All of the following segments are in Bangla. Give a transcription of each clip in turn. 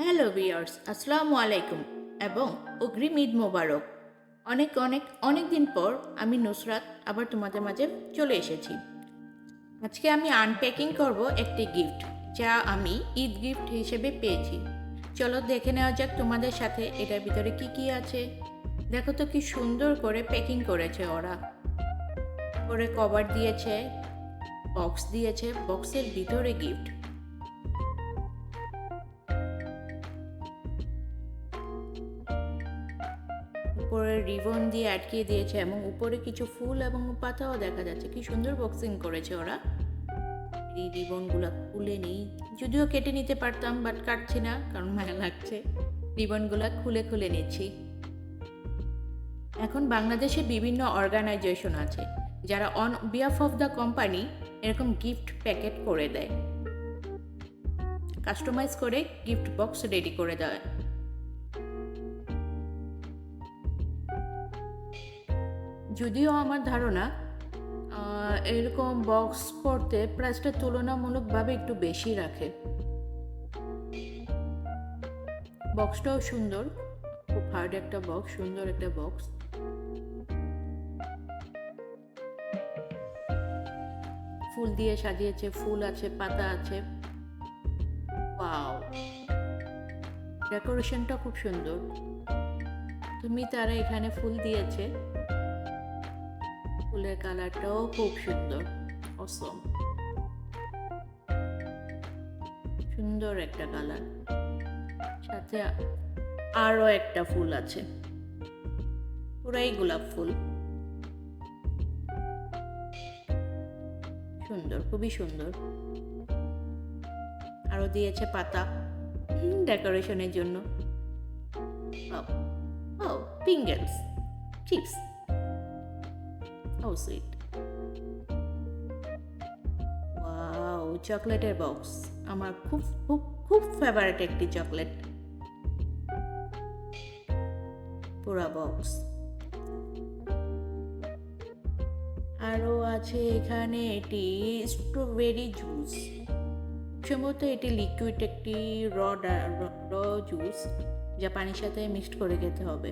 হ্যালো ভিউয়ার্স, আসসালামু আলাইকুম এবং অগ্রিম ঈদ মোবারক। অনেক অনেক অনেক দিন পর আমি নুসরাত আবার তোমাদের মাঝে চলে এসেছি। আজকে আমি আনপ্যাকিং করব একটি গিফট যা আমি ঈদ গিফট হিসেবে পেয়েছি। চলো দেখে নেওয়া যাক তোমাদের সাথে এটার ভিতরে কি কি আছে। দেখো তো কি সুন্দর করে প্যাকিং করেছে ওরা। করে কভার দিয়েছে, বক্স দিয়েছে, বক্সের ভিতরে গিফট। উপরে রিবন দিয়ে আটকিয়ে দিয়েছে এবং উপরে কিছু ফুল এবং পাতাও দেখা যাচ্ছে। কি সুন্দর বক্সিং করেছে ওরা। এই রিবনগুলো খুলে নিই, যদিও কেটে নিতে পারতাম বাট কাটছি না কারণ মায়া লাগছে। রিবনগুলো খুলে খুলে নিচ্ছি। এখন বাংলাদেশে বিভিন্ন অর্গানাইজেশন আছে যারা on behalf of the company এরকম গিফট প্যাকেট করে দেয়, কাস্টমাইজ করে গিফট বক্স রেডি করে দেয়। যদিও আমার ধারণা এরকম বক্স করতে প্রাইসটা তুলনামূলকভাবে একটু বেশি রাখে। বক্সটাও সুন্দর, খুব হার্ড একটা বক্স, সুন্দর একটা বক্স। ফুল দিয়ে সাজিয়েছে, ফুল আছে, পাতা আছে। ওয়াও, ডেকোরেশনটা খুব সুন্দর। তারা এখানে ফুল দিয়েছে, ফুলের কালারটাও খুব সুন্দর। অসম, সুন্দর একটা কালার। সাথে আরো একটা ফুল আছে, পুরাই গোলাপ ফুল। সুন্দর, খুবই সুন্দর। আরো দিয়েছে পাতা ডেকোরেশনের জন্য। ও, পিঙ্গেলস, চিপস, ও সুইট। ওয়াও, চকলেটের বক্স। আমার খুব খুব খুব ফেভারিট একটি চকলেট। পুরা বক্স। আরও আছে এখানে এটি স্ট্রবেরি জুস। সম্ভবত এটি লিকুইড একটি র জুস যা পানির সাথে মিক্সড করে খেতে হবে।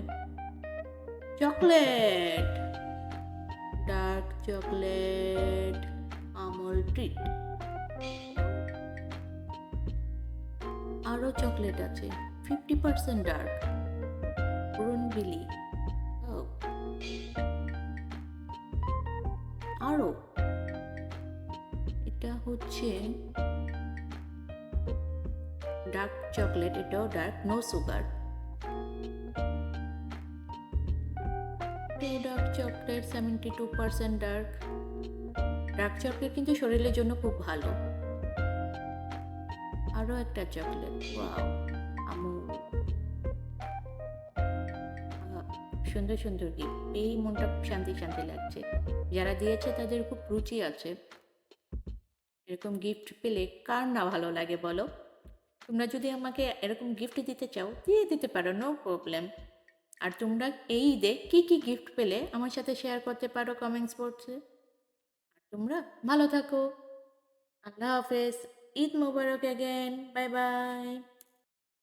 Chocolate, dark chocolate, Amul treat. আরও চকলেট আছে, 50% ডার্ক, ব্রুনবিলি। আরও এটা হচ্ছে ডার্ক চকলেট, এটাও dark, no sugar. Dark chocolate 72% dark. Dark chocolate কিন্তু শরীরের জন্য খুব ভালো। আরও একটা চকলেট, ওয়াও, আমুল। সুন্দর সুন্দর গিফট, এই মনটা খুব শান্তি শান্তি লাগছে। যারা দিয়েছে তাদের খুব রুচি আছে। এরকম গিফট পেলে কার না ভালো লাগে বলো? তোমরা যদি আমাকে এরকম গিফট দিতে চাও দিয়ে দিতে পারো, নো প্রবলেম। আর তোমরা এই ঈদে কি কি গিফট পেলে আমার সাথে শেয়ার করতে পারো কমেন্টস বক্সে। আর তোমরা ভালো থাকো। আল্লাহ হাফেজ। ঈদ মোবারক অ্যাগেন। Bye bye.